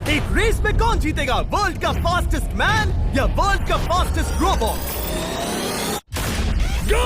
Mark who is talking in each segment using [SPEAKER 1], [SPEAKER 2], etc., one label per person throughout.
[SPEAKER 1] एक रेस में कौन जीतेगा, वर्ल्ड का फास्टेस्ट मैन या वर्ल्ड का फास्टेस्ट रोबोट? गो!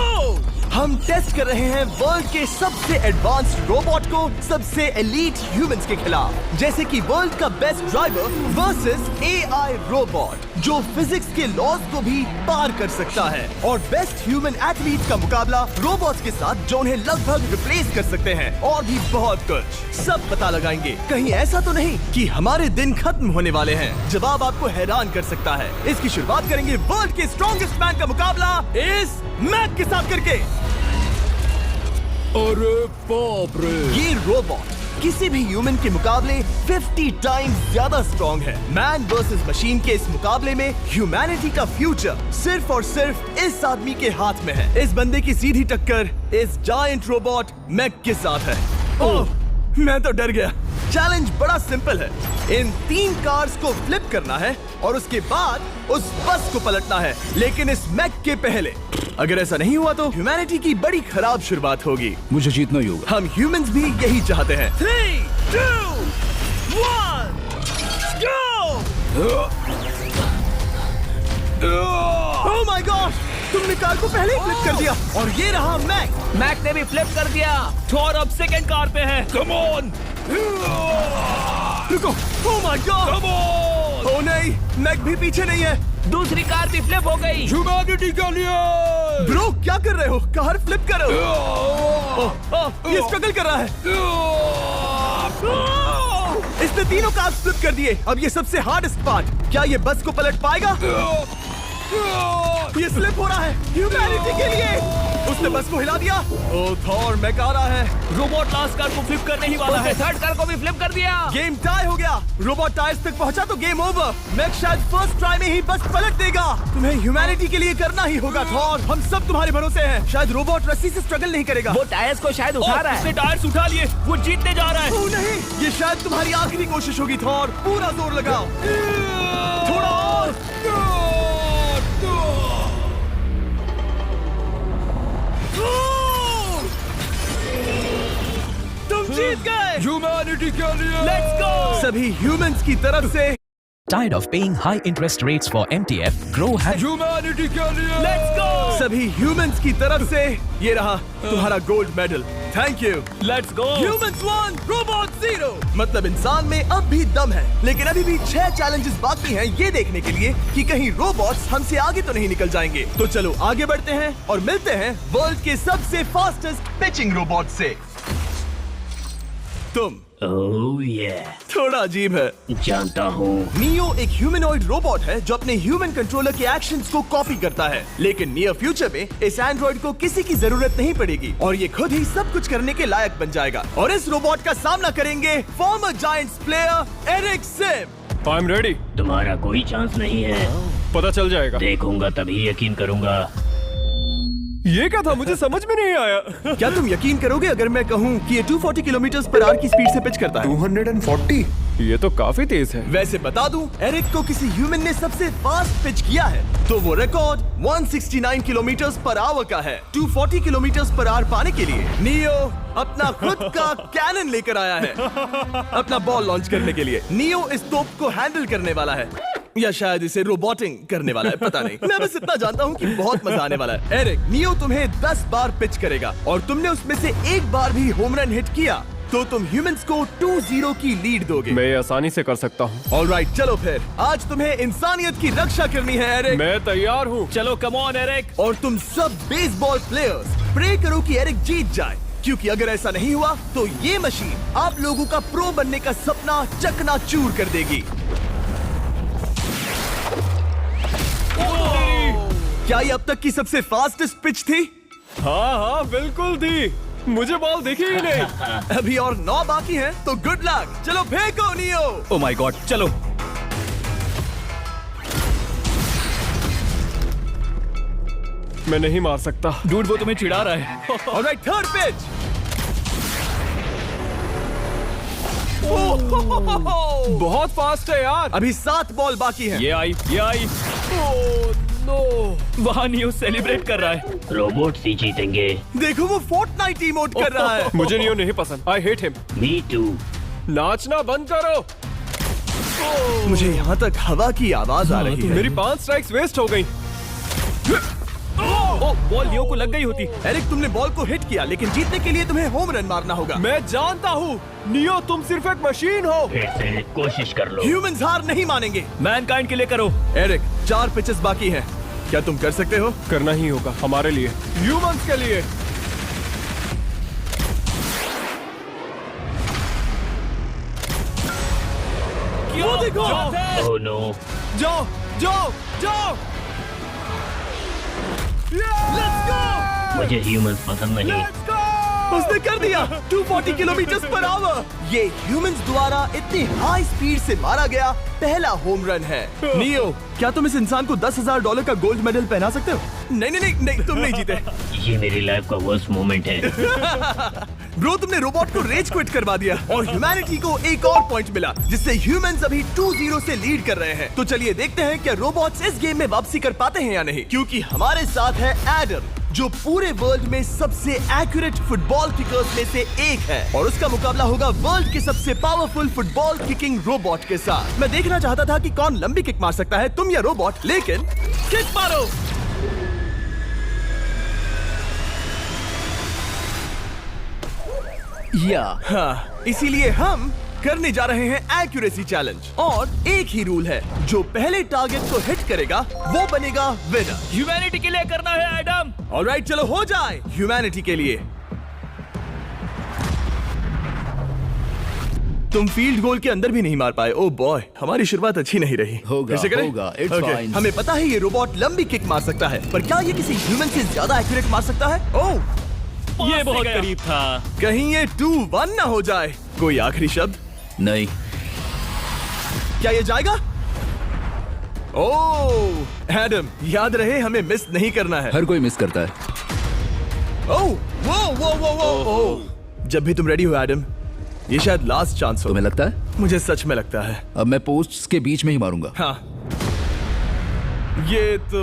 [SPEAKER 1] हम टेस्ट कर रहे हैं वर्ल्ड के सबसे एडवांस्ड रोबोट को सबसे एलीट ह्यूमंस के खिलाफ, जैसे कि वर्ल्ड का best driver versus AI robot जो फिजिक्स के लॉज को भी पार कर सकता है, और बेस्ट ह्यूमन एथलीट का मुकाबला रोबोट्स के साथ जो उन्हें लगभग रिप्लेस कर सकते हैं, और भी बहुत कुछ। सब पता लगाएंगे। कहीं ऐसा तो नहीं कि हमारे दिन खत्म होने वाले हैं? जवाब आपको हैरान कर सकता है। इसकी शुरुआत करेंगे वर्ल्ड के स्ट्रॉन्गेस्ट मैन का मुकाबला इस मैक के साथ करके।
[SPEAKER 2] अरे बाप रे!
[SPEAKER 1] ये रोबोट किसी भी ह्यूमन के मुकाबले 50 टाइम्स ज्यादा स्ट्रॉन्ग है। मैन वर्सेस मशीन के इस मुकाबले में ह्यूमैनिटी का फ्यूचर सिर्फ और सिर्फ इस आदमी के हाथ में है। इस बंदे की सीधी टक्कर इस जायंट रोबोट मैक के साथ है। ओह, मैं तो डर गया। चैलेंज बड़ा सिंपल है। इन 3 कार्स को फ्लिप करना है और उसके बाद उस बस को पलटना है, लेकिन इस मैक के पहले। अगर ऐसा नहीं हुआ तो ह्यूमैनिटी की बड़ी खराब शुरुआत होगी।
[SPEAKER 2] मुझे जीतना ही होगा।
[SPEAKER 1] हम ह्यूमंस भी यही चाहते हैं। 3, 2, 1, go! Oh my gosh! तुमने कार को पहले ही फ्लिप कर दिया, और ये रहा मैक।
[SPEAKER 3] मैक ने भी फ्लिप कर दिया। थॉर अब सेकंड कार पे है।
[SPEAKER 2] Come on!
[SPEAKER 1] रुको! Oh my God!
[SPEAKER 2] Come on!
[SPEAKER 1] Oh नहीं, मैक भी पीछे नहीं है।
[SPEAKER 3] दूसरी कार भी फ्लिप हो गई।
[SPEAKER 2] ह्यूमैनिटी के लिए!
[SPEAKER 1] ब्रो, क्या कर रहे हो? कार फ्लिप करो। ये स्ट्रगल कर रहा है। इसने तीनों कार फ्लिप कर दिए। अब ये सबसे हार्डेस्ट पार्ट, क्या ये बस को पलट पाएगा? ये स्लिप हो रहा है ह्यूमैनिटी के लिए। उसने बस को हिला दिया। ओह थॉर, मैक आ रहा है।
[SPEAKER 3] रोबोट लास्ट कार को फ्लिप करने ही वाला है। थर्ड कार को भी फ्लिप कर दिया।
[SPEAKER 1] गेम टाई हो गया। रोबोट टायर्स तक पहुंचा तो गेम ओवर। मैक शायद फर्स्ट ट्राई में ही बस पलट देगा। तुम्हें ह्यूमैनिटी के लिए करना ही होगा थॉर। हम सब तुम्हारे भरोसे हैं। शायद रोबोट रस्सी से स्ट्रगल नहीं करेगा।
[SPEAKER 3] वो टायर्स को शायद उठा रहा है।
[SPEAKER 2] उसने टायर्स उठा लिए। वो जीतने जा रहा है।
[SPEAKER 1] ओह नहीं, ये शायद तुम्हारी आखिरी कोशिश होगी थॉर। पूरा जोर लगाओ। थोड़ा और। तुम जीत गए।
[SPEAKER 2] ह्यूमैनिटी के लिए!
[SPEAKER 3] Let's go!
[SPEAKER 1] सभी ह्यूमंस की तरफ से।
[SPEAKER 4] Tired of paying high interest rates for MTF? Grow has
[SPEAKER 2] humanity के लिए!
[SPEAKER 3] Let's go!
[SPEAKER 1] सभी ह्यूमंस की तरफ से ये रहा तुम्हारा gold medal. Thank you.
[SPEAKER 3] Let's go!
[SPEAKER 1] Humans 1, robot 0। मतलब इंसान में अब भी दम है, लेकिन अभी भी 6 चैलेंजेस बाकी हैं ये देखने के लिए कि कहीं रोबोट्स हमसे आगे तो नहीं निकल जाएंगे। तो चलो आगे बढ़ते हैं और मिलते हैं वर्ल्ड के सबसे फास्टेस्ट पिचिंग रोबोट से। तुम
[SPEAKER 5] ओह ये
[SPEAKER 1] थोड़ा अजीब है।
[SPEAKER 5] जानता हूँ।
[SPEAKER 1] नियो एक ह्यूमनॉइड रोबोट है जो अपने ह्यूमन कंट्रोलर के एक्शंस को कॉपी करता है, लेकिन नियर फ्यूचर में इस एंड्रॉइड को किसी की जरूरत नहीं पड़ेगी और ये खुद ही सब कुछ करने के लायक बन जाएगा। और इस रोबोट का सामना करेंगे former Giants player Eric Sim.
[SPEAKER 2] I am ready.
[SPEAKER 5] तुम्हारा कोई चांस नहीं है।
[SPEAKER 2] पता चल जाएगा।
[SPEAKER 5] देखूंगा तभी यकीन करूंगा।
[SPEAKER 2] ये क्या था? मुझे समझ में नहीं आया।
[SPEAKER 1] क्या तुम यकीन करोगे अगर मैं कहूँ कि ये 240 किलोमीटर पर आवर की स्पीड से पिच करता है?
[SPEAKER 2] 240? ये तो काफी तेज है।
[SPEAKER 1] वैसे बता दूं, एरिक को किसी ह्यूमन ने सबसे फास्ट पिच किया है तो वो रिकॉर्ड 169 किलोमीटर पर आवर का है। 240 किलोमीटर पर आवर पाने के लिए नियो अपना खुद का कैनन लेकर आया है अपना बॉल लॉन्च करने के लिए। नियो इस तोप को हैंडल करने वाला है, या शायद इसे रोबोटिंग करने वाला है, पता नहीं। मैं बस इतना जानता हूँ कि बहुत मजा आने वाला है। एरिक, नियो तुम्हें 10 बार पिच करेगा और तुमने उसमें से एक बार भी होम रन हिट किया तो तुम ह्यूमंस को 2-0 की लीड दोगे।
[SPEAKER 2] मैं ये आसानी से कर सकता हूँ।
[SPEAKER 1] ऑलराइट, चलो फिर आज तुम्हें इंसानियत की रक्षा करनी है एरिक।
[SPEAKER 2] मैं तैयार हूँ।
[SPEAKER 3] चलो कम ऑन एरिक।
[SPEAKER 1] और तुम सब बेसबॉल प्लेयर्स प्रे करो कि एरिक जीत जाए, क्योंकि अगर ऐसा नहीं हुआ तो ये मशीन आप लोगों का प्रो बनने का सपना चकनाचूर कर देगी। क्या ये अब तक की सबसे फास्टेस्ट पिच थी?
[SPEAKER 2] हाँ हाँ बिल्कुल थी। मुझे बॉल दिखी ही नहीं।
[SPEAKER 1] अभी और 9 बाकी हैं, तो गुड लक। चलो फेंको नियो।
[SPEAKER 3] ओह माय गॉड, चलो।
[SPEAKER 2] मैं नहीं मार सकता।
[SPEAKER 3] डूड, वो तुम्हें चिढ़ा रहा है।
[SPEAKER 1] Alright, third pitch.
[SPEAKER 2] बहुत फास्ट है यार।
[SPEAKER 1] अभी 7 बॉल बाकी हैं।
[SPEAKER 3] ये आई।
[SPEAKER 2] Oh no.
[SPEAKER 3] वहाँ नियो सेलिब्रेट कर रहा है।
[SPEAKER 5] रोबोट्स ही जीतेंगे।
[SPEAKER 1] देखो वो फोर्टनाइट इमोट कर रहा है।
[SPEAKER 2] मुझे नियो नहीं पसंद। I hate him.
[SPEAKER 5] Me too.
[SPEAKER 2] नाचना बंद करो।
[SPEAKER 1] मुझे यहाँ तक हवा की आवाज आ रही है।
[SPEAKER 2] मेरी 5 स्ट्राइक्स वेस्ट हो गई।
[SPEAKER 3] ओ, बॉल लियो को लग गई होती।
[SPEAKER 1] एरिक, तुमने बॉल को हिट किया, लेकिन जीतने के लिए तुम्हें होम रन मारना होगा।
[SPEAKER 2] मैं जानता हूँ नियो, तुम सिर्फ एक मशीन हो।
[SPEAKER 5] फिर से कोशिश कर लो।
[SPEAKER 1] ह्यूमंस हार नहीं मानेंगे।
[SPEAKER 3] मैनकाइंड के लिए करो।
[SPEAKER 1] एरिक, 4 पिचेस बाकी हैं। क्या तुम कर सकते हो?
[SPEAKER 2] करना ही होगा हमारे लिए, ह्यूमंस के लिए।
[SPEAKER 3] वो देखो।
[SPEAKER 5] Oh no.
[SPEAKER 2] जाओ जाओ जाओ।
[SPEAKER 1] Let's go!
[SPEAKER 5] मुझे ह्यूमंस पसंद नहीं।
[SPEAKER 1] उसने कर दिया 240 किलोमीटर पर आवर। ये ह्यूमंस द्वारा इतनी हाई स्पीड से मारा गया पहला होम रन है। नियो, क्या तुम इस इंसान को $10,000 का गोल्ड मेडल पहना सकते हो? नहीं नहीं नहीं, नहीं तुम नहीं जीते।
[SPEAKER 5] ये मेरी लाइफ का वर्स्ट मोमेंट है।
[SPEAKER 1] ब्रो, तुमने रोबोट को रेज क्विट करवा दिया और ह्यूमैनिटी को एक और पॉइंट मिला, जिससे ह्यूमंस अभी 2-0 से लीड कर रहे हैं। तो चलिए देखते हैं क्या रोबोट्स इस गेम में वापसी कर पाते हैं या नहीं, क्योंकि हमारे साथ है एडम, जो पूरे वर्ल्ड में सबसे एक्यूरेट फुटबॉल किकर्स में से एक है, और उसका मुकाबला होगा वर्ल्ड के सबसे पावरफुल फुटबॉल किकिंग रोबोट के साथ। मैं देखना चाहता था कि कौन लंबी किक मार सकता है, तुम या रोबोट, लेकिन किक मारो। हाँ, इसीलिए हम करने जा रहे हैं एक्यूरेसी चैलेंज, और एक ही रूल है, जो पहले टारगेट को हिट करेगा वो बनेगा विनर।
[SPEAKER 3] ह्यूमैनिटी के लिए करना है एडम।
[SPEAKER 1] ऑलराइट, चलो हो जाए ह्यूमैनिटी के लिए। तुम फील्ड गोल के अंदर भी नहीं मार पाए। ओह बॉय, हमारी शुरुआत अच्छी नहीं रही।
[SPEAKER 6] होगा,
[SPEAKER 1] फिर से करें?
[SPEAKER 6] होगा, it's
[SPEAKER 1] Okay,
[SPEAKER 6] fine.
[SPEAKER 1] हमें पता है ये रोबोट लंबी किक मार सकता है, पर क्या ये किसी ह्यूमन से ज्यादा एक्यूरेट मार सकता है? ओह,
[SPEAKER 3] ये बहुत करीब था।
[SPEAKER 1] कहीं ये 2-1 ना हो जाए। कोई आखिरी शब्द?
[SPEAKER 6] नहीं।
[SPEAKER 1] क्या ये जाएगा? ओह एडम, याद रहे हमें मिस नहीं करना है।
[SPEAKER 6] हर कोई मिस करता है।
[SPEAKER 1] ओह वो वो वो वो ओह, जब भी तुम रेडी हो एडम, ये शायद लास्ट चांस हो।
[SPEAKER 6] तुम्हें लगता है?
[SPEAKER 1] मुझे सच में लगता है।
[SPEAKER 6] अब मैं पोस्ट्स के बीच में ही मारूंगा।
[SPEAKER 1] हाँ, ये तो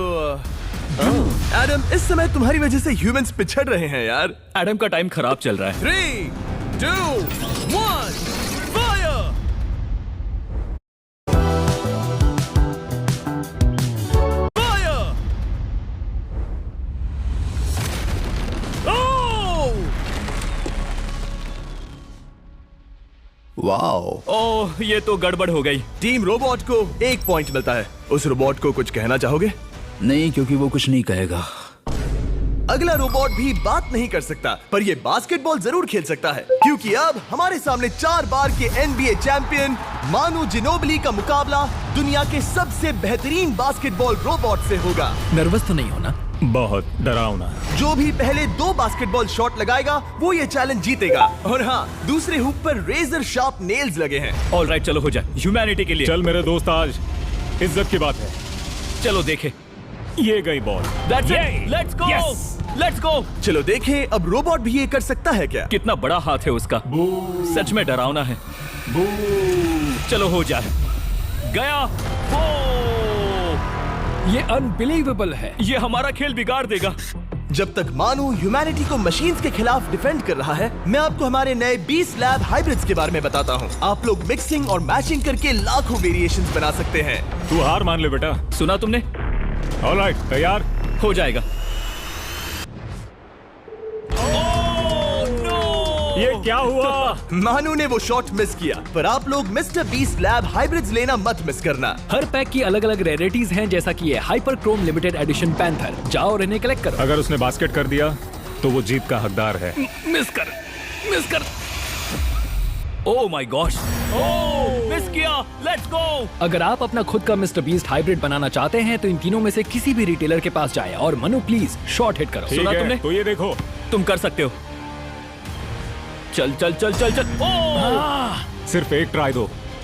[SPEAKER 1] एडम, इस समय तुम्हारी वजह से ह्यूमंस पिछड़ रहे हैं यार।
[SPEAKER 3] एडम का टाइम खराब चल रहा है।
[SPEAKER 1] 3, 2, 1, फायर! फायर! ओह!
[SPEAKER 6] वाओ।
[SPEAKER 3] ओह, ये तो गड़बड़ हो गई।
[SPEAKER 1] टीम रोबोट को 1 पॉइंट मिलता है। उस रोबोट को कुछ कहना चाहोगे?
[SPEAKER 6] नहीं, क्योंकि वो कुछ नहीं कहेगा।
[SPEAKER 1] अगला रोबोट भी बात नहीं कर सकता, पर ये बास्केटबॉल जरूर खेल सकता है, क्योंकि अब हमारे सामने 4 बार के NBA चैंपियन मानू जिनोबिली का मुकाबला दुनिया के सबसे बेहतरीन बास्केटबॉल रोबोट से होगा।
[SPEAKER 4] नर्वस तो नहीं होना?
[SPEAKER 2] बहुत डरावना।
[SPEAKER 1] जो भी पहले 2 बास्केटबॉल शॉट लगाएगा वो ये चैलेंज जीतेगा। और हाँ, दूसरे हुक पर रेजर शार्प नेल्स लगे हैं।
[SPEAKER 3] ऑलराइट, चलो हो जाए ह्यूमैनिटी के लिए।
[SPEAKER 2] चल मेरे दोस्त, आज इज्जत की बात है।
[SPEAKER 3] चलो देखे।
[SPEAKER 2] ये गई ball.
[SPEAKER 3] That's it. Let's go.
[SPEAKER 2] Yes.
[SPEAKER 3] Let's go.
[SPEAKER 1] चलो देखें अब रोबोट भी ये कर सकता है क्या?
[SPEAKER 3] कितना बड़ा हाथ है उसका। सच में डरावना है। चलो हो जाए। गया। वो
[SPEAKER 4] ये अनबिलीवेबल है।
[SPEAKER 3] ये हमारा खेल बिगाड़ देगा।
[SPEAKER 1] जब तक मानू ह्यूमैनिटी को मशीन्स के खिलाफ डिफेंड कर रहा है, मैं आपको हमारे नए 20 लैब हाइब्रिड्स के बारे में बताता हूँ। आप लोग मिक्सिंग और मैचिंग करके लाखों वेरिएशंस बना सकते हैं।
[SPEAKER 2] तू हार मान ले बेटा।
[SPEAKER 3] सुना तुमने?
[SPEAKER 2] ऑलराइट, तैयार?
[SPEAKER 3] हो जाएगा।
[SPEAKER 2] ये क्या हुआ?
[SPEAKER 1] मानू ने वो शॉट मिस किया, पर आप लोग मिस्टर 20 लैब हाइब्रिड्स लेना मत मिस करना।
[SPEAKER 4] हर पैक की अलग अलग रेयरिटीज हैं, जैसा कि ये hyper Chrome limited edition panther. जाओ और इन्हें कलेक्ट करो।
[SPEAKER 2] अगर उसने बास्केट कर दिया तो वो जीत का हकदार है।
[SPEAKER 3] मिस कर। Oh my gosh. Oh, miss किया। Let's go.
[SPEAKER 4] अगर आप अपना खुद का मिस्टर बीस्ट हाइब्रिड बनाना चाहते हैं तो इन तीनों में से किसी भी रिटेलर के पास जाएं और मनु प्लीज शॉट हिट करो।
[SPEAKER 2] ठीक
[SPEAKER 3] सुना
[SPEAKER 2] है,
[SPEAKER 3] तुमने?
[SPEAKER 2] तो ये देखो।
[SPEAKER 3] तुम कर सकते हो। चल। ओह!
[SPEAKER 2] सिर्फ एक ट्राई दो।